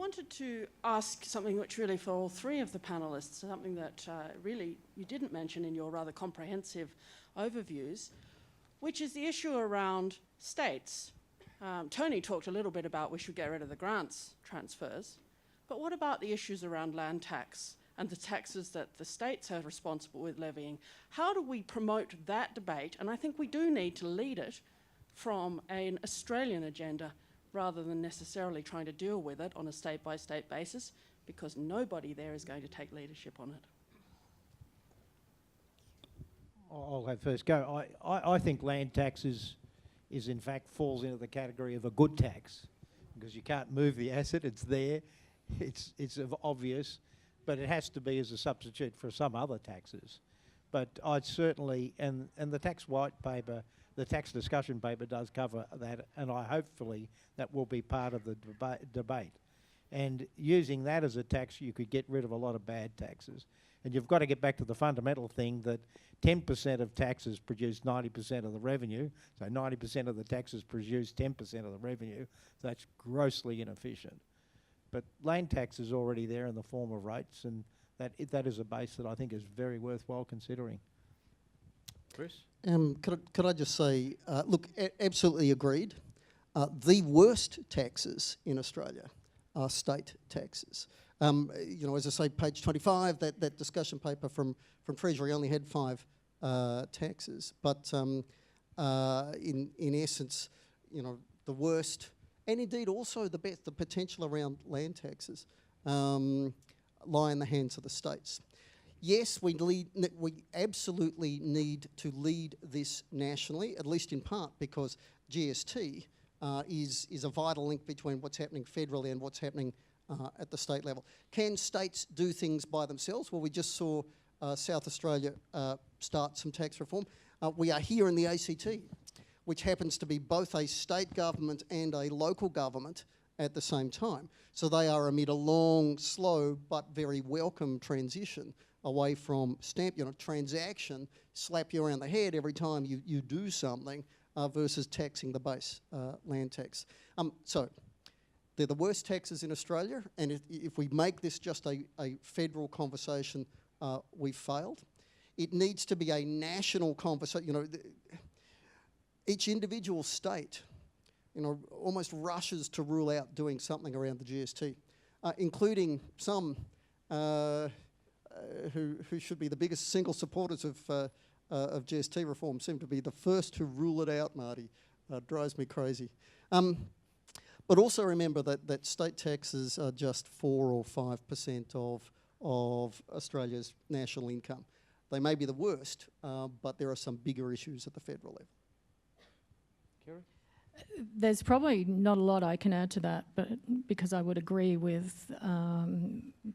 wanted to ask something which really for all three of the panellists, something that really you didn't mention in your rather comprehensive overviews, which is the issue around states. Tony talked a little bit about we should get rid of the grants transfers, but what about the issues around land tax and the taxes that the states are responsible with levying? How do we promote that debate? And I think we do need to lead it from an Australian agenda rather than necessarily trying to deal with it on a state-by-state basis, because nobody there is going to take leadership on it. I'll have first go. I think land tax is in fact falls into the category of a good tax, because you can't move the asset, it's there, it's obvious, but it has to be as a substitute for some other taxes. But I'd certainly, and the tax white paper, the tax discussion paper does cover that, and hopefully that will be part of the debate. And using that as a tax, you could get rid of a lot of bad taxes. And you've got to get back to the fundamental thing that 10% of taxes produce 90% of the revenue, so 90% of the taxes produce 10% of the revenue. So that's grossly inefficient. But land tax is already there in the form of rates, and that is a base that I think is very worthwhile considering. Chris? Could I just say, look, absolutely agreed. The worst taxes in Australia are state taxes. You know, as I say, page 25, that discussion paper from Treasury only had 5 taxes, but in essence, you know, the worst, and indeed also the best, the potential around land taxes lie in the hands of the states. Yes, we absolutely need to lead this nationally, at least in part because GST is a vital link between what's happening federally and what's happening at the state level. Can states do things by themselves? Well, we just saw South Australia start some tax reform. We are here in the ACT, which happens to be both a state government and a local government at the same time. So they are amid a long, slow, but very welcome transition away from stamp, you know, transaction, slap you around the head every time you do something versus taxing the base land tax. So they're the worst taxes in Australia, and if we make this just a federal conversation, we've failed. It needs to be a national conversation. You know, each individual state, you know, almost rushes to rule out doing something around the GST, including some who should be the biggest single supporters of GST reform seem to be the first to rule it out, Marty. Drives me crazy. But also remember that state taxes are just 4 or 5% of Australia's national income. They may be the worst, but there are some bigger issues at the federal level. Kerry? There's probably not a lot I can add to that, but because I would agree with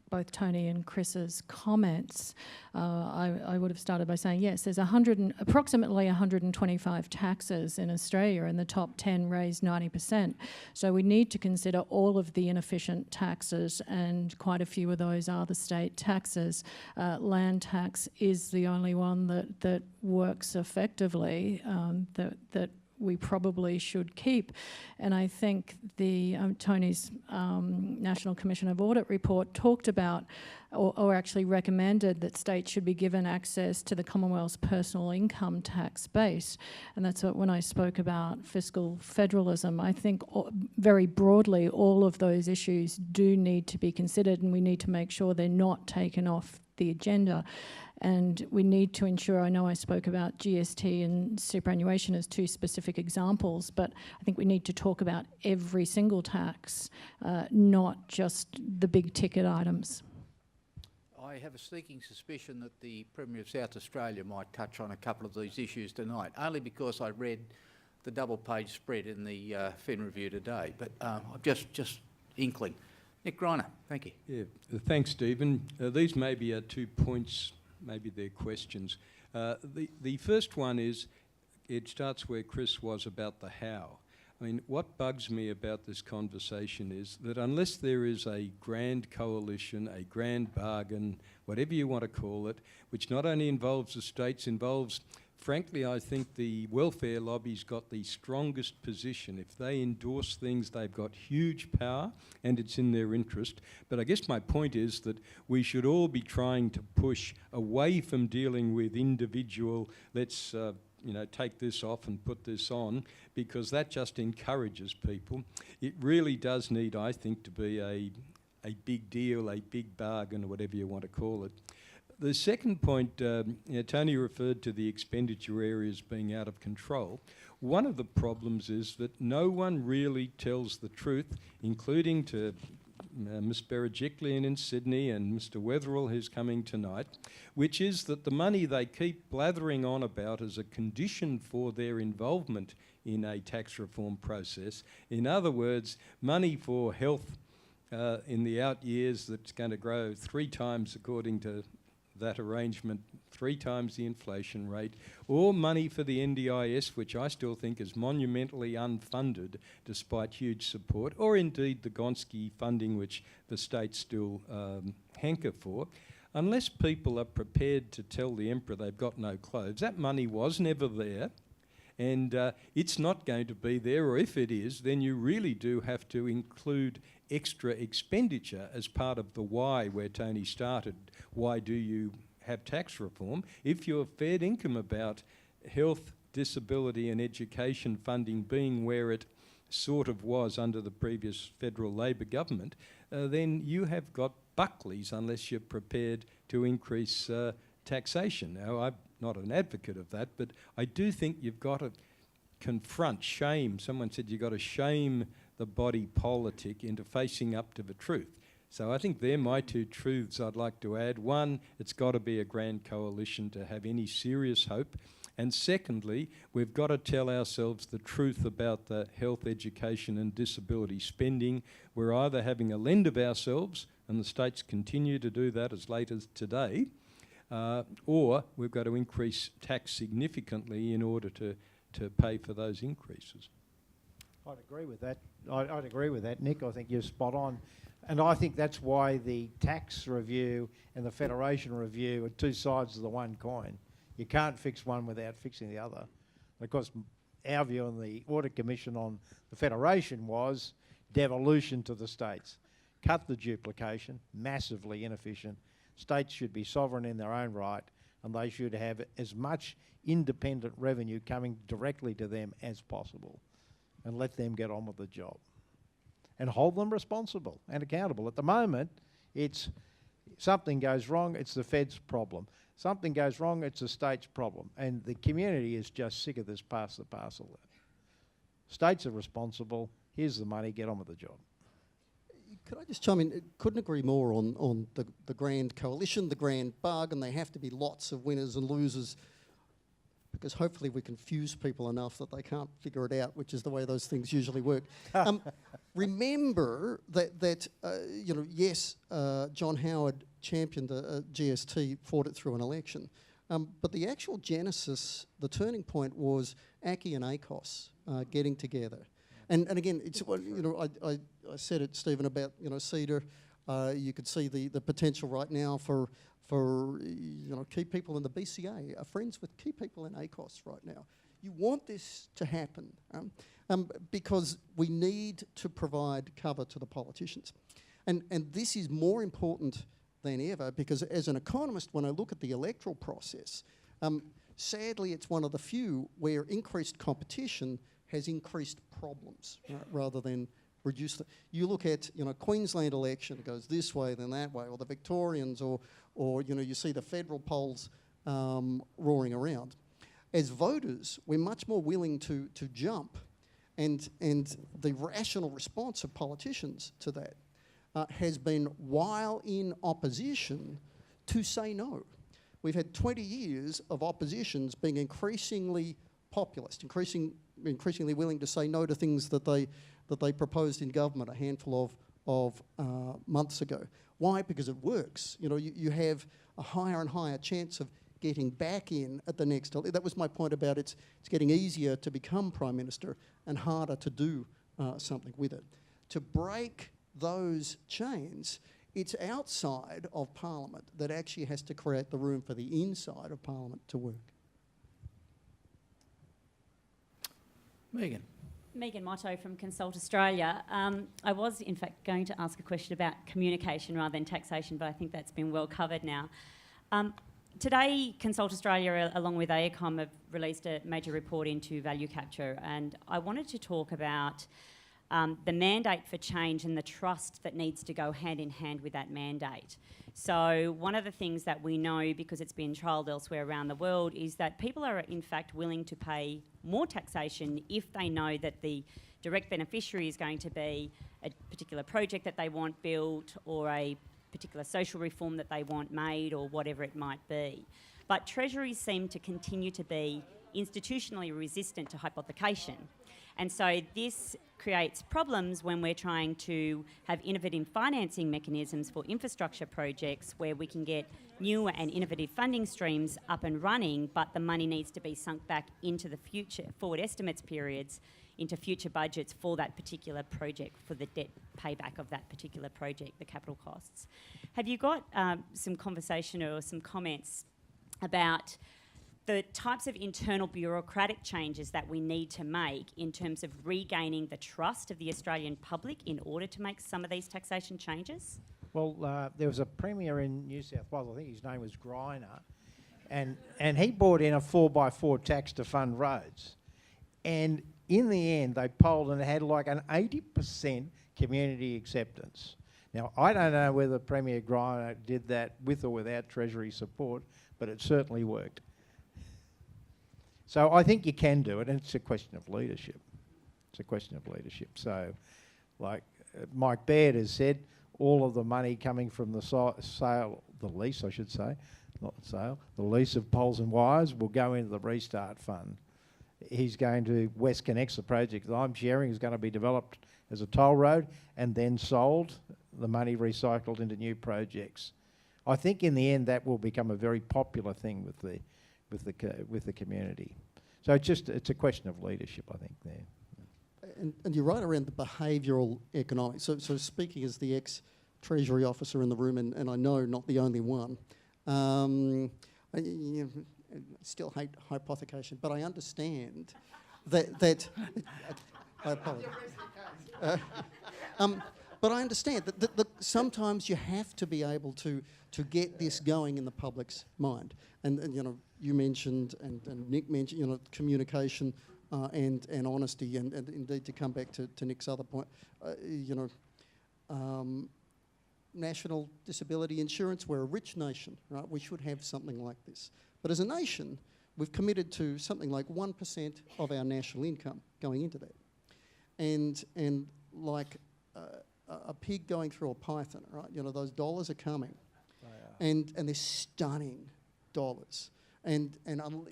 both Tony and Chris's comments, I would have started by saying, yes, there's approximately 125 taxes in Australia, and the top 10 raise 90%. So we need to consider all of the inefficient taxes, and quite a few of those are the state taxes. Land tax is the only one that works effectively, that we probably should keep. And I think the Tony's National Commission of Audit report talked about or actually recommended that states should be given access to the Commonwealth's personal income tax base. And that's what, when I spoke about fiscal federalism, I think very broadly all of those issues do need to be considered, and we need to make sure they're not taken off the agenda. And we need to ensure, I know I spoke about GST and superannuation as 2 specific examples, but I think we need to talk about every single tax, not just the big ticket items. I have a sneaking suspicion that the Premier of South Australia might touch on a couple of these issues tonight, only because I read the double-page spread in the Fin Review today, but I'm just inkling. Nick Greiner, thank you. Yeah, thanks, Stephen. These maybe are 2 points. Maybe they're questions. The first one is, it starts where Chris was about the how. I mean, what bugs me about this conversation is that unless there is a grand coalition, a grand bargain, whatever you want to call it, which not only involves the states, involves frankly, I think the welfare lobby's got the strongest position. If they endorse things, they've got huge power and it's in their interest. But I guess my point is that we should all be trying to push away from dealing with individual, let's take this off and put this on, because that just encourages people. It really does need, I think, to be a big deal, a big bargain, or whatever you want to call it. The second point, Tony referred to the expenditure areas being out of control. One of the problems is that no one really tells the truth, including to Ms Berejiklian in Sydney and Mr Weatherall, who's coming tonight, which is that the money they keep blathering on about as a condition for their involvement in a tax reform process, in other words, money for health in the out years that's going to grow 3 times according to that arrangement, 3 times the inflation rate, or money for the NDIS, which I still think is monumentally unfunded despite huge support, or indeed the Gonski funding, which the states still hanker for. Unless people are prepared to tell the emperor they've got no clothes, that money was never there, and it's not going to be there, or if it is, then you really do have to include extra expenditure as part of the why, where Tony started. Why do you have tax reform? If you're fair income about health, disability and education funding being where it sort of was under the previous federal Labor government, then you have got Buckleys unless you're prepared to increase taxation. Now, I'm not an advocate of that, but I do think you've got to confront, shame. Someone said you've got to shame the body politic into facing up to the truth. So I think they're my 2 truths I'd like to add. One, it's got to be a grand coalition to have any serious hope. And secondly, we've got to tell ourselves the truth about the health, education and disability spending. We're either having a lend of ourselves, and the states continue to do that as late as today, or we've got to increase tax significantly in order to pay for those increases. I'd agree with that. I'd agree with that, Nick. I think you're spot on. And I think that's why the tax review and the federation review are 2 sides of the one coin. You can't fix one without fixing the other. Because our view on the Audit Commission on the federation was devolution to the states. Cut the duplication, massively inefficient. States should be sovereign in their own right, and they should have as much independent revenue coming directly to them as possible, and let them get on with the job and hold them responsible and accountable. At the moment, it's something goes wrong, it's the Fed's problem. Something goes wrong, it's the state's problem. And the community is just sick of this pass the parcel. States are responsible, here's the money, get on with the job. Could I just chime in? Couldn't agree more on the grand coalition, the grand bargain. They have to be lots of winners and losers, because hopefully we confuse people enough that they can't figure it out, which is the way those things usually work. Remember that yes, John Howard championed the GST, fought it through an election, but the actual genesis, the turning point, was ACCI and ACOS getting together. And again, it's I said it, Stephen, about CEDA. You could see the potential right now for key people in the BCA are friends with key people in ACOS right now. You want this to happen because we need to provide cover to the politicians. And this is more important than ever, because as an economist, when I look at the electoral process, sadly it's one of the few where increased competition has increased problems, right, rather than reduce them. You look at Queensland election, it goes this way, then that way, or the Victorians, or you see the federal polls roaring around. As voters, we're much more willing to jump, and the rational response of politicians to that has been, while in opposition, to say no. We've had 20 years of oppositions being increasingly populist, increasingly willing to say no to things that they proposed in government a handful of months ago. Why? Because it works. You have a higher and higher chance of getting back in at the next. That was my point about it's getting easier to become Prime Minister and harder to do something with it. To break those chains, it's outside of Parliament that actually has to create the room for the inside of Parliament to work. Megan. Megan Motto from Consult Australia. I was in fact going to ask a question about communication rather than taxation, but I think that's been well covered now. Today, Consult Australia, along with AECOM, have released a major report into value capture, and I wanted to talk about the mandate for change and the trust that needs to go hand in hand with that mandate. So one of the things that we know, because it's been trialled elsewhere around the world, is that people are in fact willing to pay more taxation if they know that the direct beneficiary is going to be a particular project that they want built or a particular social reform that they want made or whatever it might be. But treasuries seem to continue to be institutionally resistant to hypothecation. And so this creates problems when we're trying to have innovative financing mechanisms for infrastructure projects where we can get new and innovative funding streams up and running, but the money needs to be sunk back into the future, forward estimates periods, into future budgets for that particular project, for the debt payback of that particular project, the capital costs. Have you got some conversation or some comments about the types of internal bureaucratic changes that we need to make in terms of regaining the trust of the Australian public in order to make some of these taxation changes? Well, there was a premier in New South Wales, I think his name was Greiner, and he brought in a 4x4 tax to fund roads. And in the end, they polled and it had like an 80% community acceptance. Now, I don't know whether Premier Greiner did that with or without Treasury support, but it certainly worked. So I think you can do it, and it's a question of leadership. It's a question of leadership. So, like Mike Baird has said, all of the money coming from the the lease of poles and wires will go into the Restart Fund. He's going to WestConnect's, the project that I'm chairing, is going to be developed as a toll road and then sold, the money recycled into new projects. I think in the end that will become a very popular thing with the community. So it's a question of leadership, I think, there. And you're right around the behavioural economics. So speaking as the ex-Treasury officer in the room, and I know not the only one, I still hate hypothecation, but I understand that I apologise. But I understand that sometimes you have to be able to get this going in the public's mind. And you know, you mentioned and Nick mentioned, you know, communication and honesty, and indeed to come back to Nick's other point, you know, national disability insurance. We're a rich nation, right? We should have something like this. But as a nation, we've committed to something like 1% of our national income going into that. And like a pig going through a python, right? You know, those dollars are coming. And they're stunning dollars. And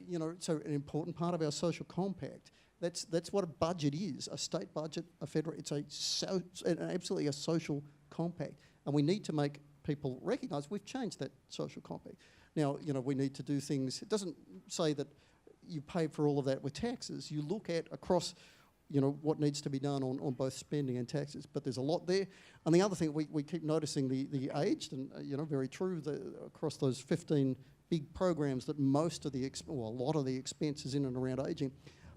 you know, so an important part of our social compact, that's what a budget is, a state budget, a federal, it's absolutely a social compact. And we need to make people recognise we've changed that social compact. Now, you know, we need to do things, it doesn't say that you pay for all of that with taxes. You look at across, you know, what needs to be done on both spending and taxes, but there's a lot there. And the other thing, we keep noticing the aged, and you know, very true, across those 15 big programs that most of the, a lot of the expenses in and around ageing,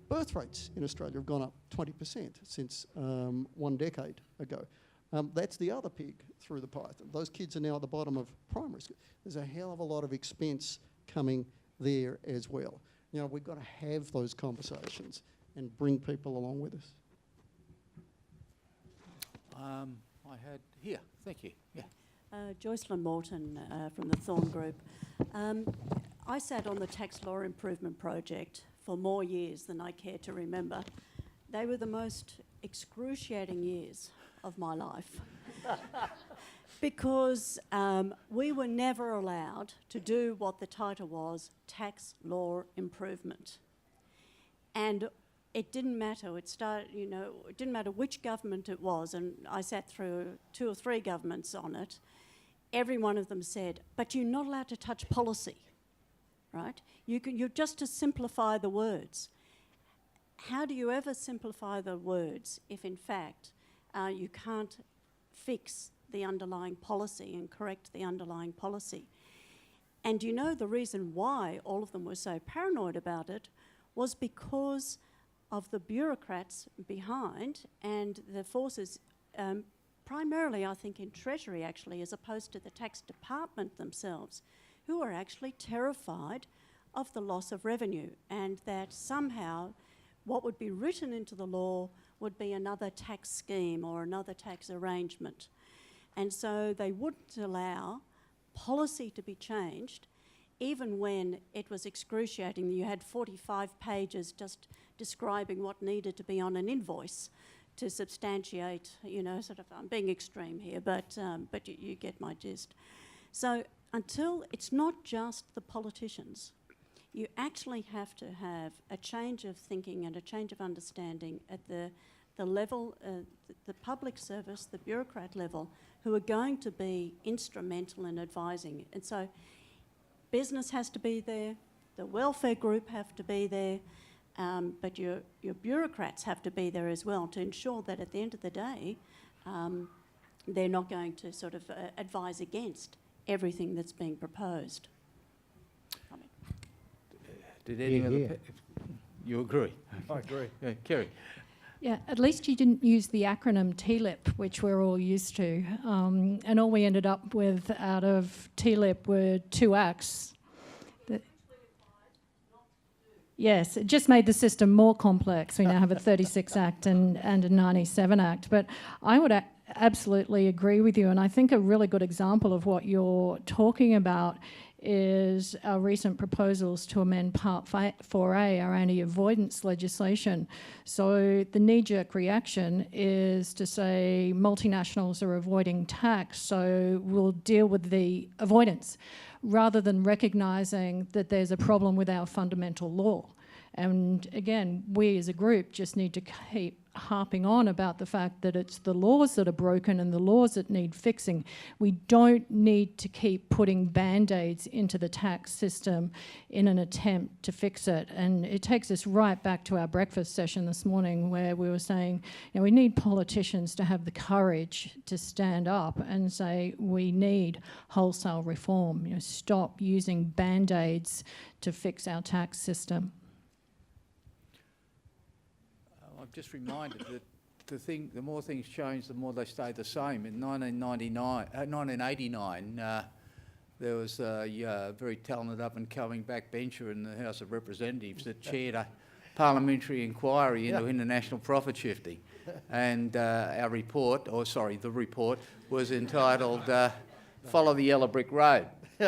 birth rates in Australia have gone up 20% since 1 decade ago. That's the other pig through the python. Those kids are now at the bottom of primary school. There's a hell of a lot of expense coming there as well. You know, we've got to have those conversations and bring people along with us. I had here, thank you. Yeah. Joycelyn Morton from the Thorn Group. I sat on the Tax Law Improvement Project for more years than I care to remember. They were the most excruciating years of my life because we were never allowed to do what the title was, Tax Law Improvement. And it didn't matter. It started, you know, it didn't matter which government it was, and I sat through 2 or 3 governments on it. Every one of them said, but you're not allowed to touch policy, right? You're just to simplify the words. How do you ever simplify the words if, in fact, you can't fix the underlying policy and correct the underlying policy? And you know the reason why all of them were so paranoid about it was because of the bureaucrats behind and the forces, primarily I think in Treasury actually, as opposed to the tax department themselves, who are actually terrified of the loss of revenue, and that somehow what would be written into the law would be another tax scheme or another tax arrangement. And so they wouldn't allow policy to be changed, even when it was excruciating. You had 45 pages just describing what needed to be on an invoice to substantiate, you know, sort of, I'm being extreme here, but you get my gist. So until it's not just the politicians, you actually have to have a change of thinking and a change of understanding at the level, the public service, the bureaucrat level, who are going to be instrumental in advising. And so business has to be there, the welfare group have to be there, but your bureaucrats have to be there as well to ensure that at the end of the day, they're not going to sort of advise against everything that's being proposed. Did any of the... You agree? I agree. Kerry? Yeah, at least you didn't use the acronym TLIP, which we're all used to. And all we ended up with out of TLIP were 2 acts. Yes, it just made the system more complex. We now have a 36 Act and a 97 Act. But I would absolutely agree with you. And I think a really good example of what you're talking about is our recent proposals to amend Part 4A, our anti-avoidance legislation. So the knee-jerk reaction is to say multinationals are avoiding tax, so we'll deal with the avoidance, rather than recognising that there's a problem with our fundamental law. And again, we as a group just need to keep harping on about the fact that it's the laws that are broken and the laws that need fixing. We don't need to keep putting band-aids into the tax system in an attempt to fix it. And it takes us right back to our breakfast session this morning, where we were saying, you know, we need politicians to have the courage to stand up and say we need wholesale reform. You know, stop using band-aids to fix our tax system. I'm just reminded that the more things change, the more they stay the same. In 1989, there was a very talented up-and-coming backbencher in the House of Representatives that chaired a parliamentary inquiry into international profit shifting. And the report was entitled Follow the Yellow Brick Road.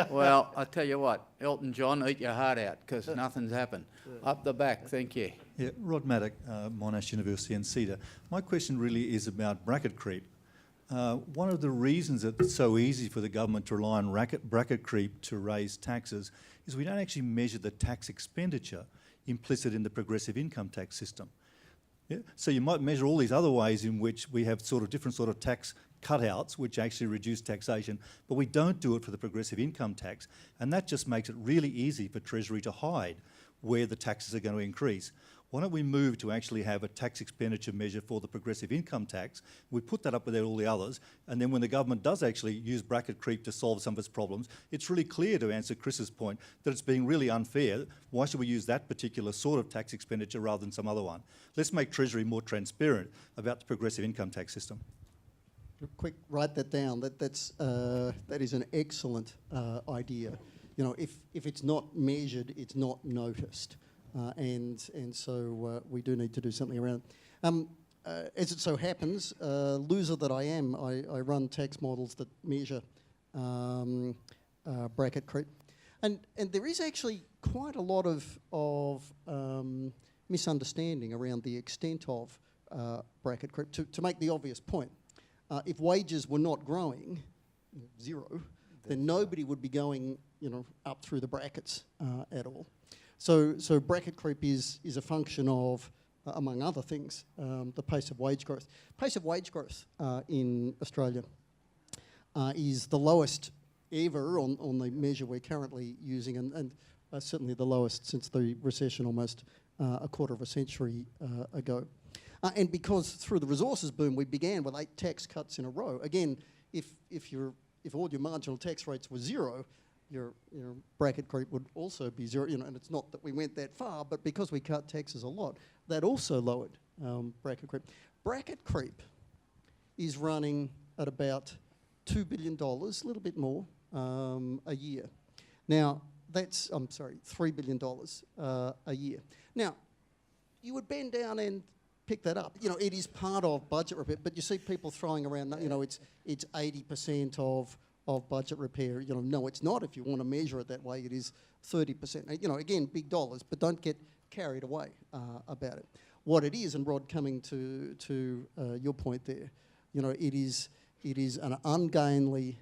Well, I tell you what, Elton John, eat your heart out, because nothing's happened. Up the back, thank you. Yeah, Rod Maddock, Monash University and CEDA. My question really is about bracket creep. One of the reasons that it's so easy for the government to rely on bracket creep to raise taxes is we don't actually measure the tax expenditure implicit in the progressive income tax system. Yeah? So you might measure all these other ways in which we have sort of different sort of tax cutouts which actually reduce taxation, but we don't do it for the progressive income tax, and that just makes it really easy for Treasury to hide where the taxes are going to increase. Why don't we move to actually have a tax expenditure measure for the progressive income tax? We put that up with all the others, and then when the government does actually use bracket creep to solve some of its problems, it's really clear, to answer Chris's point, that it's being really unfair. Why should we use that particular sort of tax expenditure rather than some other one? Let's make Treasury more transparent about the progressive income tax system. Quick, write that down. That is an excellent idea. You know, if it's not measured, it's not noticed, and so we do need to do something around it. As it so happens, loser that I am, I run tax models that measure bracket creep, and there is actually quite a lot of misunderstanding around the extent of bracket creep. To make the obvious point. If wages were not growing, zero, then nobody would be going, you know, up through the brackets at all. So bracket creep is a function of, among other things, the pace of wage growth. Pace of wage growth in Australia is the lowest ever on the measure we're currently using, and certainly the lowest since the recession almost a quarter of a century ago. And because through the resources boom, we began with 8 tax cuts in a row. Again, if all your marginal tax rates were zero, your bracket creep would also be zero. You know, and it's not that we went that far, but because we cut taxes a lot, that also lowered bracket creep. Bracket creep is running at about $2 billion, a little bit more, a year. Now, that's, $3 billion a year. Now, you would bend down and pick that up. You know, it is part of budget repair, but you see people throwing around, you know, it's 80% of budget repair. You know, no, it's not. If you want to measure it that way, it is 30%. You know, again, big dollars, but don't get carried away about it. What it is, and Rod, coming to your point there, you know, it is an ungainly,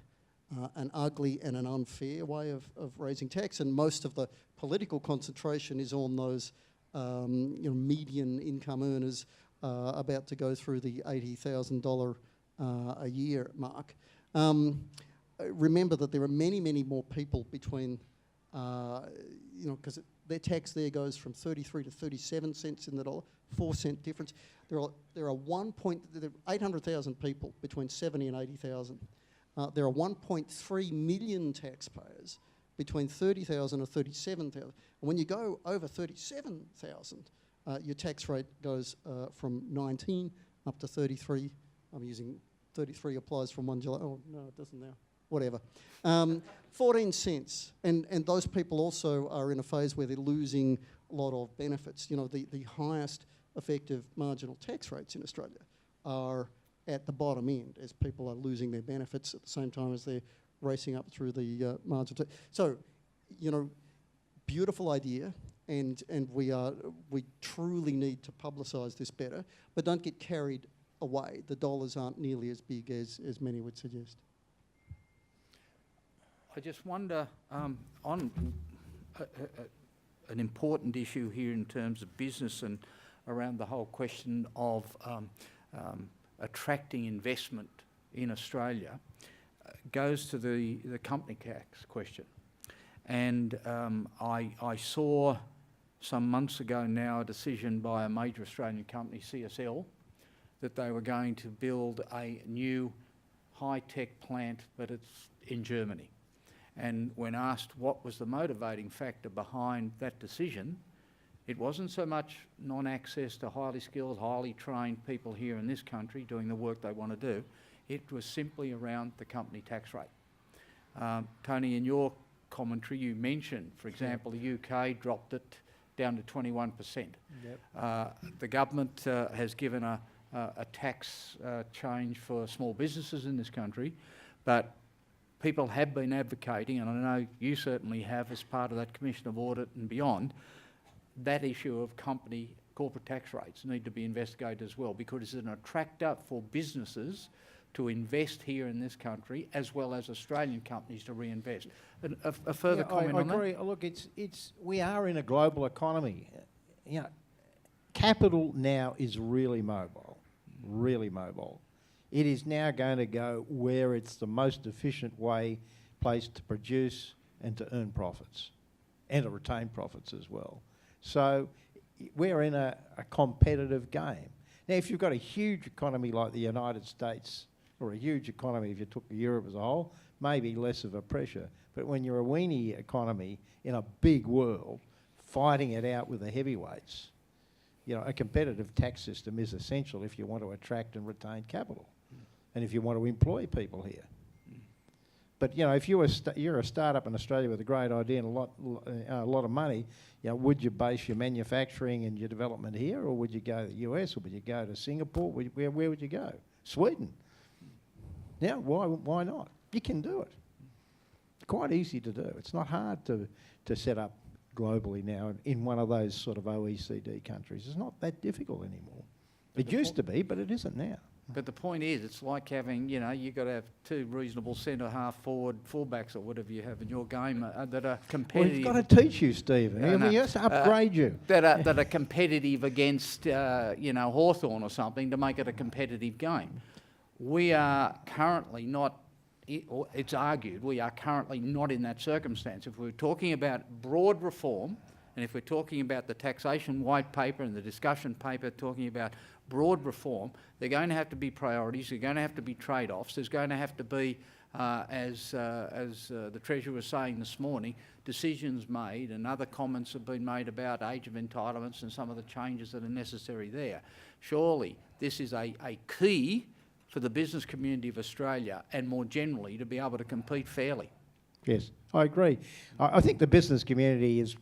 an ugly and an unfair way of raising tax, and most of the political concentration is on those you know, median income earners about to go through the $80,000 a year mark. Remember that there are many, many more people between, you know, because their tax there goes from 33 to 37 cents in the dollar, 4 cent difference. There are 800,000 people between 70 and 80,000. There are 1.3 million taxpayers between 30,000 and 37,000. And when you go over 37,000, your tax rate goes from 19 up to 33. I'm using 33 applies from 1 July. Oh, no, it doesn't now. Whatever. 14 cents. And those people also are in a phase where they're losing a lot of benefits. You know, the highest effective marginal tax rates in Australia are at the bottom end as people are losing their benefits at the same time as they're racing up through the marginal tax. So, you know, beautiful idea, and we truly need to publicise this better, but don't get carried away. The dollars aren't nearly as big as many would suggest. I just wonder, on an important issue here in terms of business and around the whole question of attracting investment in Australia, goes to the company tax question. And I saw some months ago now a decision by a major Australian company, CSL, that they were going to build a new high-tech plant, but it's in Germany. And when asked what was the motivating factor behind that decision, it wasn't so much non-access to highly skilled, highly trained people here in this country doing the work they want to do. It was simply around the company tax rate. Tony, in your commentary, you mentioned, for example, the UK dropped it down to 21%. Yep. The government has given a tax change for small businesses in this country, but people have been advocating, and I know you certainly have as part of that Commission of Audit and beyond, that issue of corporate tax rates need to be investigated as well, because it's an attractor for businesses to invest here in this country, as well as Australian companies to reinvest. And a further comment on that? I agree. Look, we are in a global economy. You know, capital now is really mobile, really mobile. It is now going to go where it's the most efficient place to produce and to earn profits, and to retain profits as well. So we're in a competitive game. Now, if you've got a huge economy like the United States, or a huge economy if you took Europe as a whole, maybe less of a pressure. But when you're a weenie economy in a big world, fighting it out with the heavyweights, you know, a competitive tax system is essential if you want to attract and retain capital, and if you want to employ people here. But you know, if you're a startup in Australia with a great idea and a lot of money, you know, would you base your manufacturing and your development here, or would you go to the US, or would you go to Singapore? Where would you go? Sweden. Yeah, why not? You can do it. It's quite easy to do. It's not hard to set up globally now in one of those sort of OECD countries. It's not that difficult anymore. It used to be, but it isn't now. But the point is, it's like having, you know, you've got to have two reasonable centre-half forward fullbacks or whatever you have in your game that are competitive. Well, we've got to teach you, Stephen. We have to upgrade you. That are competitive against, you know, Hawthorn or something to make it a competitive game. We are currently not, it's argued, we are currently not in that circumstance. If we're talking about broad reform, and if we're talking about the taxation white paper and the discussion paper talking about broad reform, there are going to have to be priorities, there are going to have to be trade-offs, there's going to have to be as the Treasurer was saying this morning, decisions made and other comments have been made about age of entitlements and some of the changes that are necessary there. Surely this is a key for the business community of Australia and more generally to be able to compete fairly. Yes, I agree. I think the business community is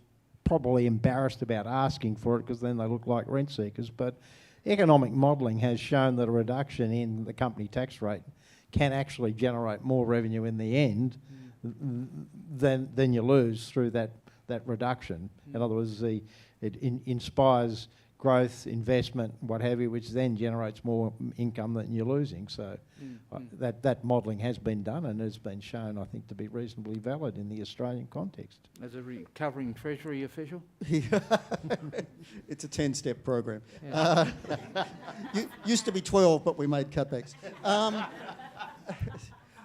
probably embarrassed about asking for it because then they look like rent seekers, but economic modelling has shown that a reduction in the company tax rate can actually generate more revenue in the end than you lose through that reduction. In other words, it inspires growth, investment, what have you, which then generates more income than you're losing. So that modelling has been done and has been shown, I think, to be reasonably valid in the Australian context. As a recovering Treasury official? It's a 10-step program. Used to be 12, but we made cutbacks.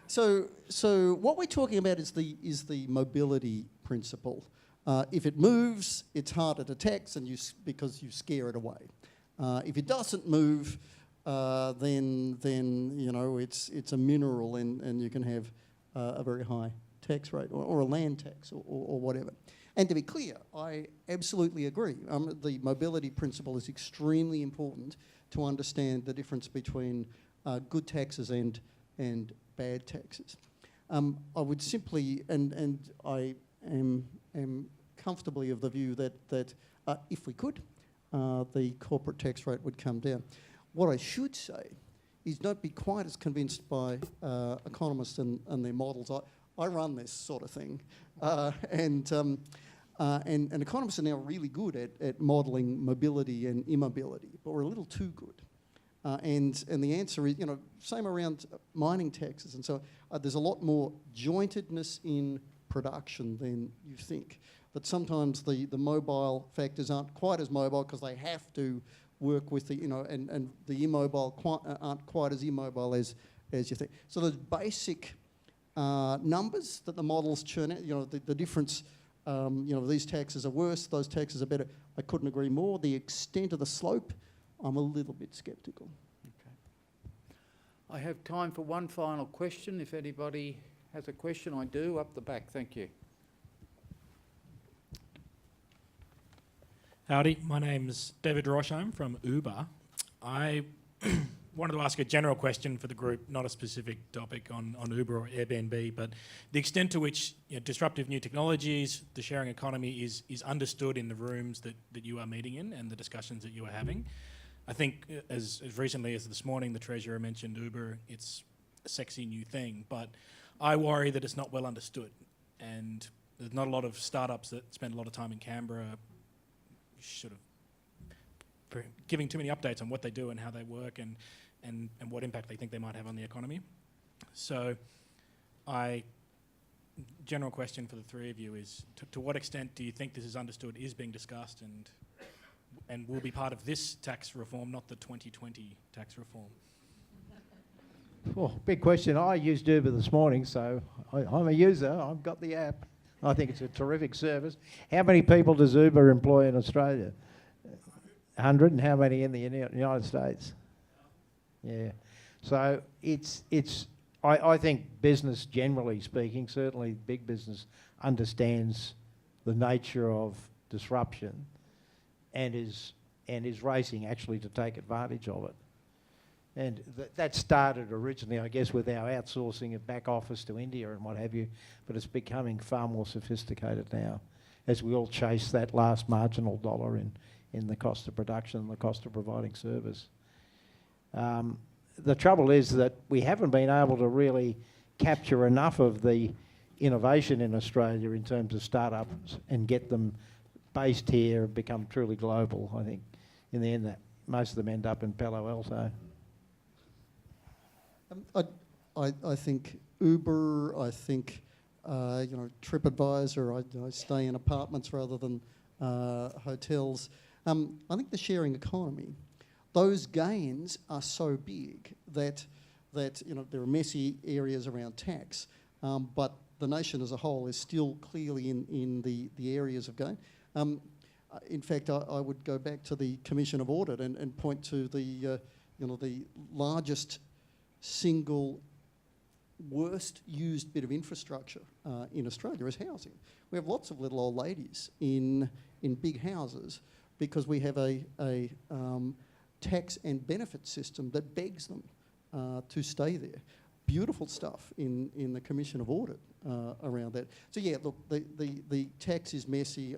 So what we're talking about is the mobility principle. If it moves, it's harder to tax, and because you scare it away. If it doesn't move, then you know it's a mineral, and you can have a very high tax rate, or a land tax, or whatever. And to be clear, I absolutely agree. The mobility principle is extremely important to understand the difference between good taxes and bad taxes. I would simply, and I am comfortably of the view that if we could, the corporate tax rate would come down. What I should say is don't be quite as convinced by economists and their models. I run this sort of thing, and economists are now really good at modelling mobility and immobility, but we're a little too good. And the answer is, same around mining taxes, and so there's a lot more jointedness in production than you think. But sometimes the mobile factors aren't quite as mobile because they have to work with and the immobile aren't quite as immobile as you think. So those basic numbers that the models churn out, the difference, these taxes are worse, those taxes are better. I couldn't agree more. The extent of the slope, I'm a little bit sceptical. Okay. I have time for one final question. If anybody has a question, I do. Up the back, thank you. Howdy, my name's David Rosham from Uber. I wanted to ask a general question for the group, not a specific topic on Uber or Airbnb, but the extent to which disruptive new technologies, the sharing economy is understood in the rooms that you are meeting in and the discussions that you are having. I think as recently as this morning, the Treasurer mentioned Uber, it's a sexy new thing, but I worry that it's not well understood, and there's not a lot of startups that spend a lot of time in Canberra sort of giving too many updates on what they do and how they work and what impact they think they might have on the economy. So general question for the three of you is, to what extent do you think this is understood, is being discussed, and will be part of this tax reform, not the 2020 tax reform? Oh, big question. I used Uber this morning, so I'm a user. I've got the app. I think it's a terrific service. How many people does Uber employ in Australia? 100, and how many in the United States? Yeah. So I think business, generally speaking, certainly big business, understands the nature of disruption and is racing actually to take advantage of it. And that started originally, I guess, with our outsourcing of back office to India and what have you, but it's becoming far more sophisticated now as we all chase that last marginal dollar in the cost of production and the cost of providing service. The trouble is that we haven't been able to really capture enough of the innovation in Australia in terms of startups and get them based here and become truly global. I think in the end that most of them end up in Palo Alto. I think Uber, I think TripAdvisor, I stay in apartments rather than hotels. I think the sharing economy, those gains are so big that there are messy areas around tax, but the nation as a whole is still clearly in the areas of gain. In fact, I would go back to the Commission of Audit and point to the largest single worst used bit of infrastructure in Australia is housing. We have lots of little old ladies in big houses because we have a tax and benefit system that begs them to stay there. Beautiful stuff in the Commission of Audit around that. So yeah, look, the tax is messy.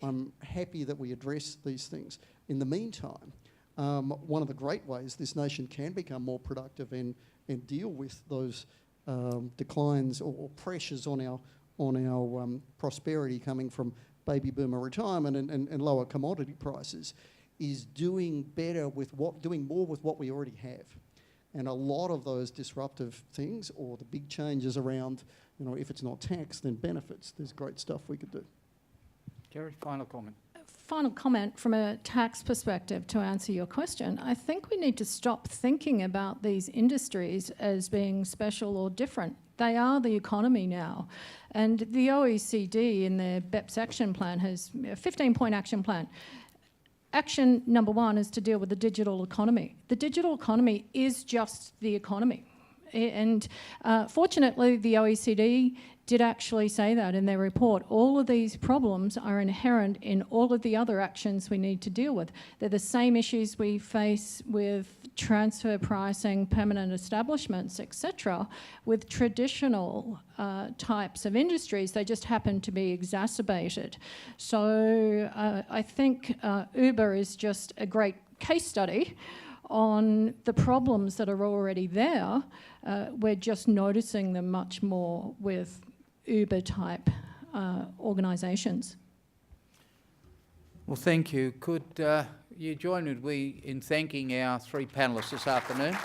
I'm happy that we address these things. In the meantime, one of the great ways this nation can become more productive and deal with those declines or pressures on our prosperity coming from baby boomer retirement and lower commodity prices is doing more with what we already have. And a lot of those disruptive things or the big changes around, if it's not tax, then benefits, there's great stuff we could do. Kerry, final comment. Final comment from a tax perspective to answer your question. I think we need to stop thinking about these industries as being special or different. They are the economy now. And the OECD in their BEPS action plan has a 15-point action plan. Action number 1 is to deal with the digital economy. The digital economy is just the economy. And fortunately, the OECD did actually say that in their report. All of these problems are inherent in all of the other actions we need to deal with. They're the same issues we face with transfer pricing, permanent establishments, etc., with traditional types of industries. They just happen to be exacerbated. So I think Uber is just a great case study on the problems that are already there. We're just noticing them much more with Uber-type organisations. Well, thank you. Could you join with me in thanking our 3 panellists this afternoon?